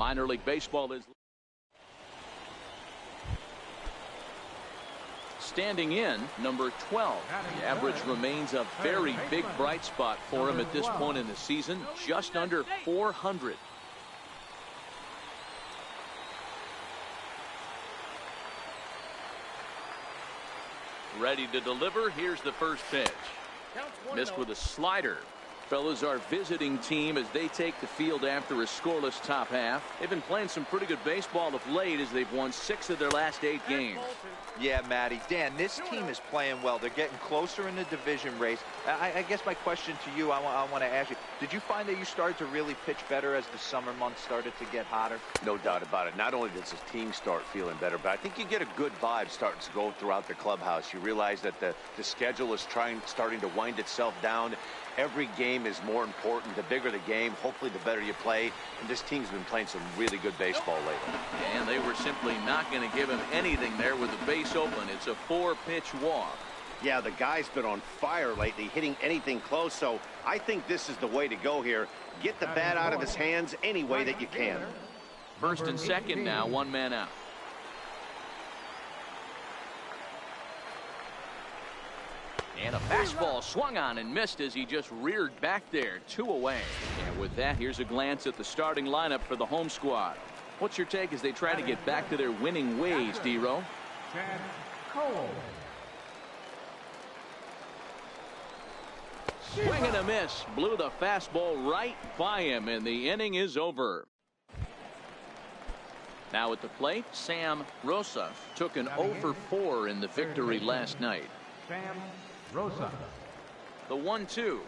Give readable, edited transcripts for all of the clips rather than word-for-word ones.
Minor League Baseball is standing in number 12. The average remains a very big bright spot for him at this point in the season, just under 400. Ready to deliver. Here's the first pitch. Missed with a slider. Fellas, our visiting team as they take the field after a scoreless top half. They've been playing some pretty good baseball of late as they've won 6 of their last 8 games. Yeah, Matty. Dan, this team is playing well. They're getting closer in the division race. I guess my question to you, I want to ask you, did you find that you started to really pitch better as the summer months started to get hotter? No doubt about it. Not only does his team start feeling better, but I think you get a good vibe starting to go throughout the clubhouse. You realize that the schedule is starting to wind itself down. Every game is more important. The bigger the game, hopefully the better you play. And this team's been playing some really good baseball lately. And they were simply not going to give him anything there with the base open. It's a 4-pitch walk. Yeah, the guy's been on fire lately, hitting anything close. So I think this is the way to go here. Get the bat out of his hands any way that you can. First and second now, 1 man out. And a fastball swung on and missed as he just reared back there. 2 away. And with that, here's a glance at the starting lineup for the home squad. What's your take as they try to get back to their winning ways, D-Row? Swing and a miss. Blew the fastball right by him, and the inning is over. Now at the plate, Sam Rosa took an 0 for 4 in the victory last night. Sam Rosa. The 1-2.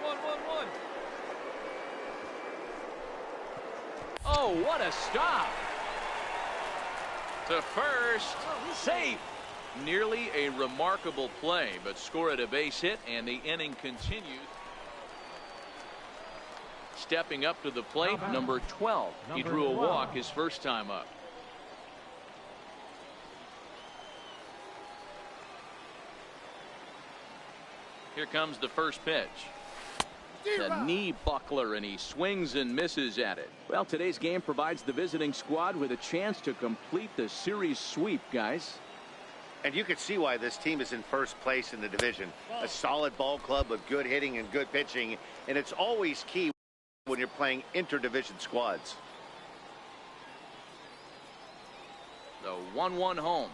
1-1-1. Oh, what a stop. To first. Safe. Nearly a remarkable play, but scored a base hit, and the inning continues. Stepping up to the plate, number 12. He drew a walk his first time up. Here comes the first pitch. The knee buckler, and he swings and misses at it. Well, today's game provides the visiting squad with a chance to complete the series sweep, guys. And you can see why this team is in first place in the division. A solid ball club with good hitting and good pitching, and it's always key when you're playing interdivision squads. The 1-1 home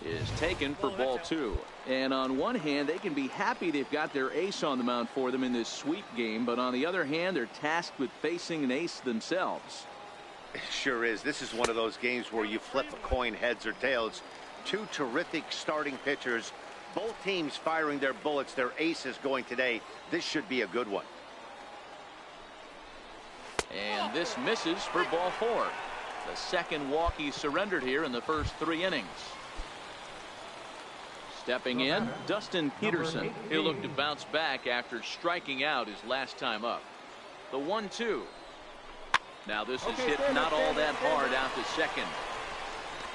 is taken for ball 2. And on one hand, they can be happy they've got their ace on the mound for them in this sweep game, but on the other hand, they're tasked with facing an ace themselves. It sure is. This is one of those games where you flip a coin heads or tails. 2 terrific starting pitchers, both teams firing their bullets, their aces going today. This should be a good one. And this misses for ball 4. The second walk he surrendered here in the first 3 innings. Stepping in, Dustin Peterson. He'll look to bounce back after striking out his last time up. The 1-2. Now this is hit not all that hard out to second.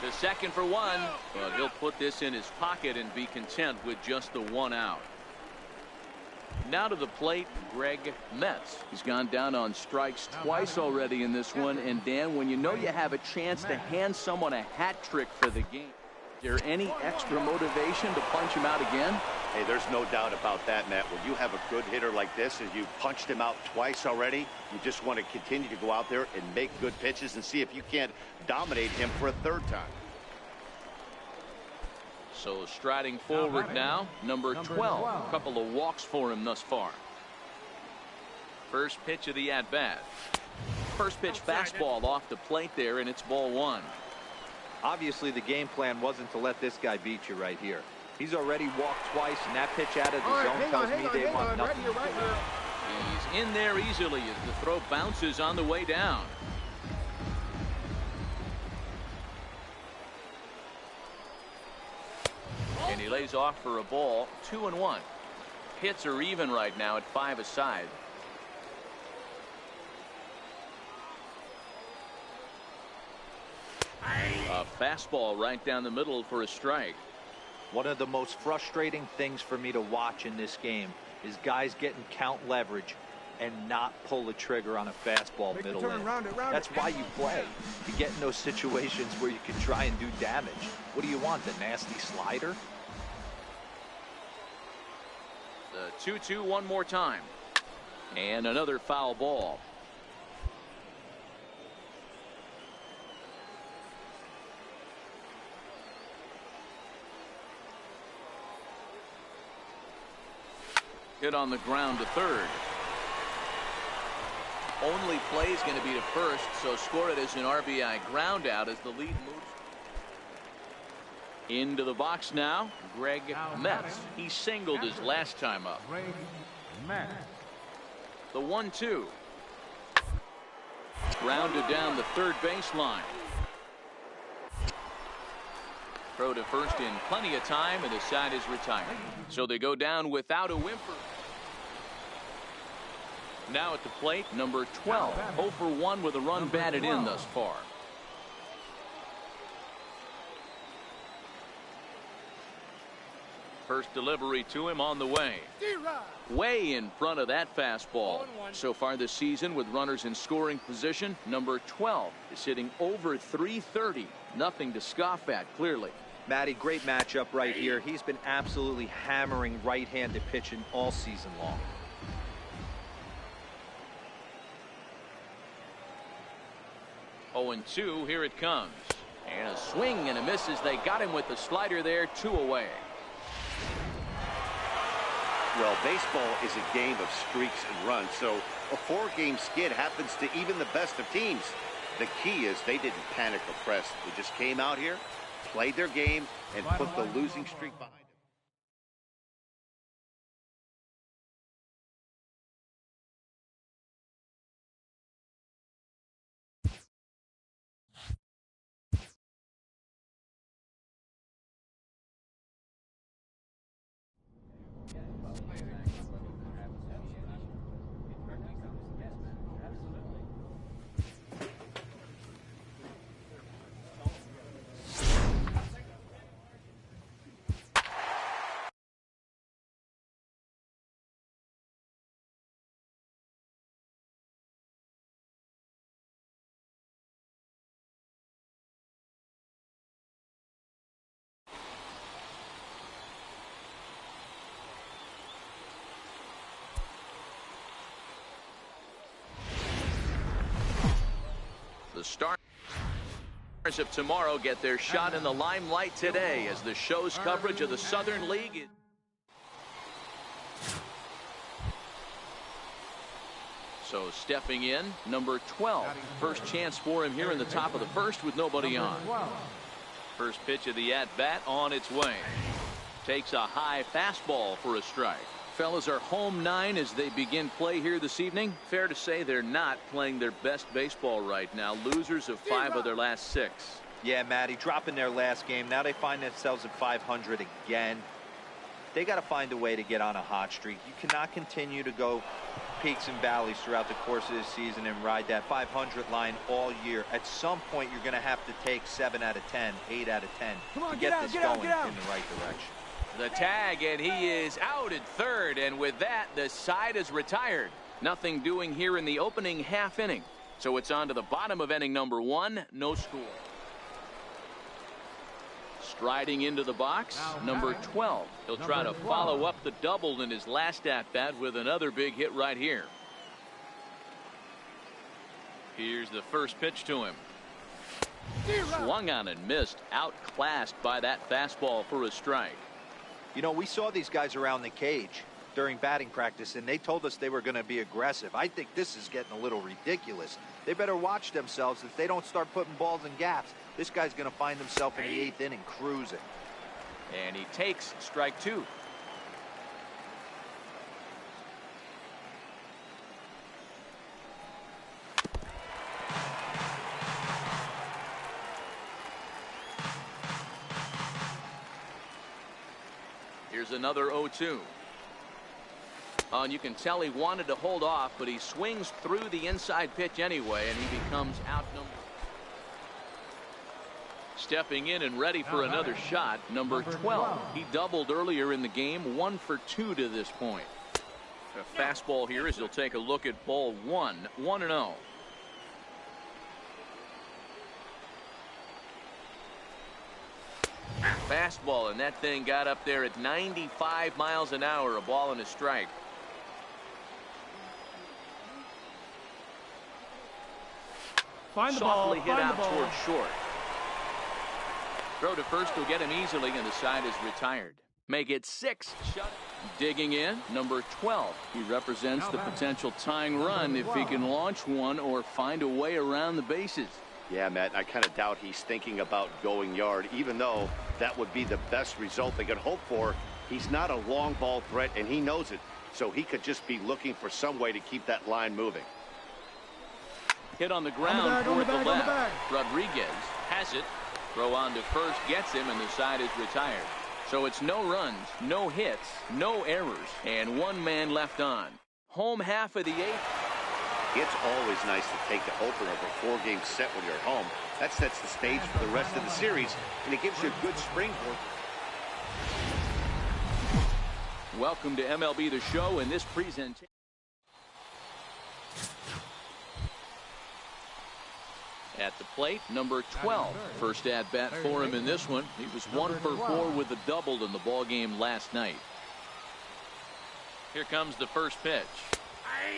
The second for 1, but he'll put this in his pocket and be content with just the 1 out. Now to the plate, Greg Metz. He's gone down on strikes twice already in this one. And Dan, when you know you have a chance to hand someone a hat trick for the game, is there any extra motivation to punch him out again? Hey, there's no doubt about that, Matt. When you have a good hitter like this, and you've punched him out twice already, you just want to continue to go out there and make good pitches and see if you can't dominate him for a 3rd time. So striding forward now, number 12. A couple of walks for him thus far. First pitch of the at-bat. First pitch fastball off the plate there, and it's ball 1. Obviously, the game plan wasn't to let this guy beat you right here. He's already walked twice, and that pitch out of the zone tells me they want nothing to do with it. He's in there easily as the throw bounces on the way down. And he lays off for a ball. 2-1. Hits are even right now at 5 aside. A fastball right down the middle for a strike. One of the most frustrating things for me to watch in this game is guys getting count leverage, and not pull the trigger on a fastball middle in. That's why you play. You get in those situations where you can try and do damage. What do you want, the nasty slider? The 2-2 one more time. And another foul ball. Hit on the ground to third. Only play is going to be to first, so score it as an RBI ground out as the lead moves into the box now. Greg Metz. He singled his last time up. The 1-2. Grounded down the third baseline. Throw to first in plenty of time, and the side is retired. So they go down without a whimper. Now at the plate, number 12. 0 for 1 with a run batted in thus far. First delivery to him on the way. Way in front of that fastball. So far this season with runners in scoring position, number 12 is hitting over .330. Nothing to scoff at, clearly. Matty, great matchup right here. He's been absolutely hammering right-handed pitching all season long. Oh, and 2, here it comes. And a swing and a miss as they got him with the slider there, 2 away. Well, baseball is a game of streaks and runs, so a 4-game skid happens to even the best of teams. The key is they didn't panic or press. They just came out here, played their game, and put the losing streak behind them. The stars of tomorrow get their shot in the limelight today as the show's coverage of the Southern League is. So stepping in, number 12. First chance for him here in the top of the first with nobody on. First pitch of the at-bat on its way. Takes a high fastball for a strike. Fellas are home 9 as they begin play here this evening. Fair to say they're not playing their best baseball right now. Losers of 5 of their last 6. Yeah, Matty, dropping their last game. Now they find themselves at 500 again. They got to find a way to get on a hot streak. You cannot continue to go peaks and valleys throughout the course of this season and ride that 500 line all year. At some point, you're going to have to take 7 out of 10, 8 out of 10 to get this going in the right direction. The tag, and he is out at third, and with that, the side is retired. Nothing doing here in the opening half inning. So it's on to the bottom of inning number 1, no score. Striding into the box, number 12. He'll try to follow up the double in his last at-bat with another big hit right here. Here's the first pitch to him. Swung on and missed, outclassed by that fastball for a strike. You know, we saw these guys around the cage during batting practice, and they told us they were going to be aggressive. I think this is getting a little ridiculous. They better watch themselves. If they don't start putting balls in gaps, this guy's going to find himself in the 8th inning cruising. And he takes strike 2. Here's another 0-2. And you can tell he wanted to hold off, but he swings through the inside pitch anyway, and he becomes outnumbered. Stepping in and ready for another shot, number 12. He doubled earlier in the game, 1 for 2 to this point. A fastball here as he'll take a look at ball one. 1-0. Fastball, and that thing got up there at 95 miles an hour. A ball and a strike. Softly hit out towards short. Throw to first will get him easily, and the side is retired. Make it 6. Digging in, number 12. He represents the potential tying run if he can launch one or find a way around the bases. Yeah, Matt, I kind of doubt he's thinking about going yard, even though that would be the best result they could hope for. He's not a long ball threat, and he knows it, so he could just be looking for some way to keep that line moving. Hit on the ground toward the left. Rodriguez has it. Throw on to first gets him, and the side is retired. So it's no runs, no hits, no errors, and one man left on. Home half of the 8th. It's always nice to take the opener of a 4-game set when you're at home. That sets the stage for the rest of the series, and it gives you a good springboard. Welcome to MLB The Show, and this presentation. At the plate, number 12. First at bat for him in this one. He was 1 for 4 with a double in the ball game last night. Here comes the first pitch.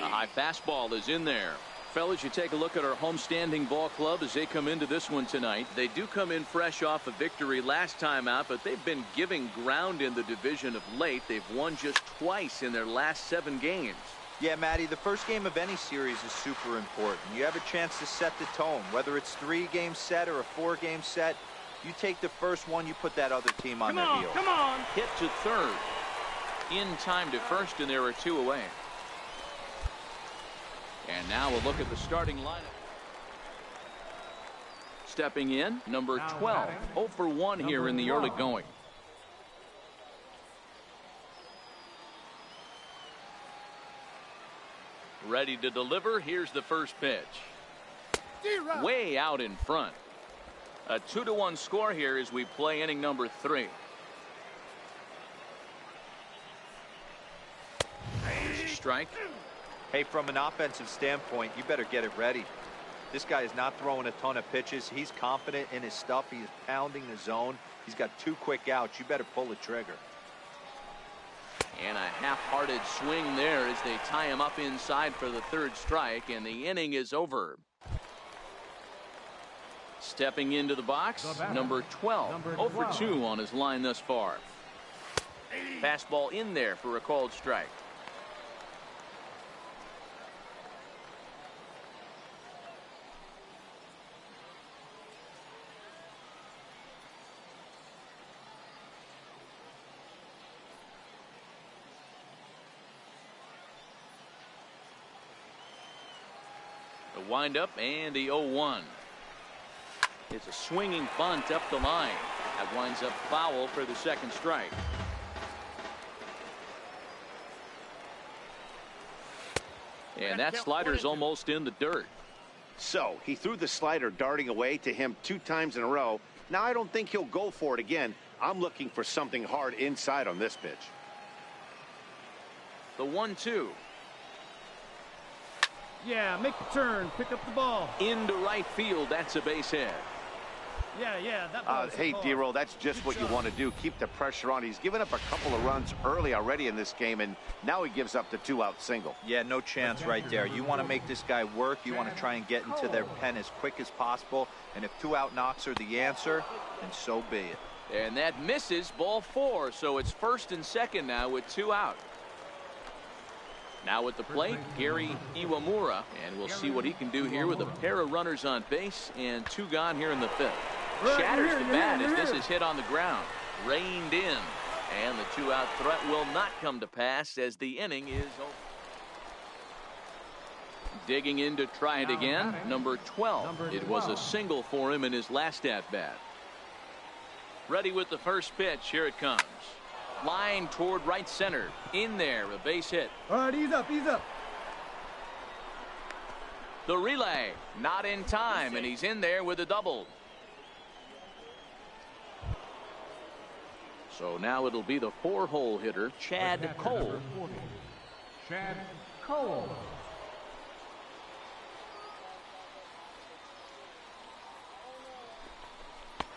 A high fastball is in there. Fellas, you take a look at our homestanding ball club as they come into this one tonight. They do come in fresh off a victory last time out, but they've been giving ground in the division of late. They've won just twice in their last 7 games. Yeah, Matty, the first game of any series is super important. You have a chance to set the tone, whether it's 3-game set or a 4-game set. You take the first one, you put that other team on their heels. Come on. Hit to third. In time to first, and there are 2 away. And now we'll look at the starting lineup. Stepping in, number 12. 0 for 1 here in the early going. Ready to deliver. Here's the first pitch. Way out in front. A 2-1 score here as we play inning number 3. Strike. Hey, from an offensive standpoint, you better get it ready. This guy is not throwing a ton of pitches. He's confident in his stuff. He's pounding the zone. He's got 2 quick outs. You better pull the trigger. And a half-hearted swing there as they tie him up inside for the 3rd strike, and the inning is over. Stepping into the box, number 12. 0 for 2 on his line thus far. Fastball in there for a called strike. The windup and the 0-1. It's a swinging bunt up the line. That winds up foul for the 2nd strike. And that slider's almost in the dirt. So he threw the slider darting away to him 2 times in a row. Now I don't think he'll go for it again. I'm looking for something hard inside on this pitch. The 1-2. Yeah, make the turn, pick up the ball. Into right field. That's a base hit. Yeah, that hey, D-Roll, that's just what you want to do. Keep the pressure on. He's given up a couple of runs early already in this game, and now he gives up the 2-out single. Yeah, no chance right there. You want to make this guy work. You want to try and get into their pen as quick as possible. And if 2-out knocks are the answer, then so be it. And that misses, ball 4. So it's 1st and 2nd now with 2 out. Now at the plate, Gary Iwamura, and we'll see what he can do here with a pair of runners on base and 2 gone here in the 5th. Shatters the bat as this is hit on the ground. Reined in, and the 2-out threat will not come to pass as the inning is over. Digging in to try it again, number 12. It was a single for him in his last at-bat. Ready with the first pitch. Here it comes. Line toward right center. In there, a base hit. All right, ease up. The relay, not in time, and he's in there with a double. So now it'll be the 4-hole hitter, Chad Cole. Chad Cole.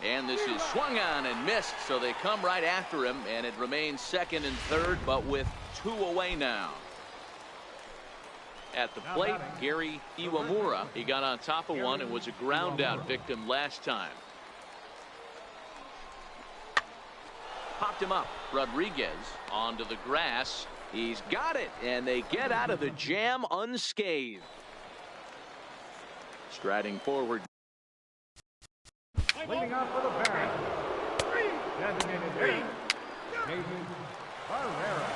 And this is swung on and missed, so they come right after him, and it remains second and third, but with 2 away now. At the plate, Gary Iwamura. He got on top of one and was a ground out victim last time. Popped him up. Rodriguez onto the grass. He's got it, and they get out of the jam unscathed. Striding forward. Leading off for the Barons. Designated hitter, David Barrera.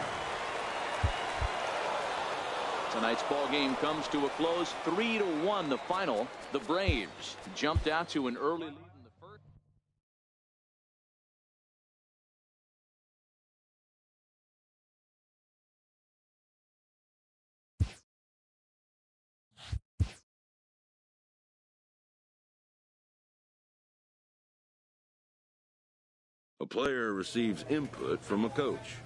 Tonight's ball game comes to a close, 3-1 the final. The Braves jumped out to an early lead in the first. A player receives input from a coach.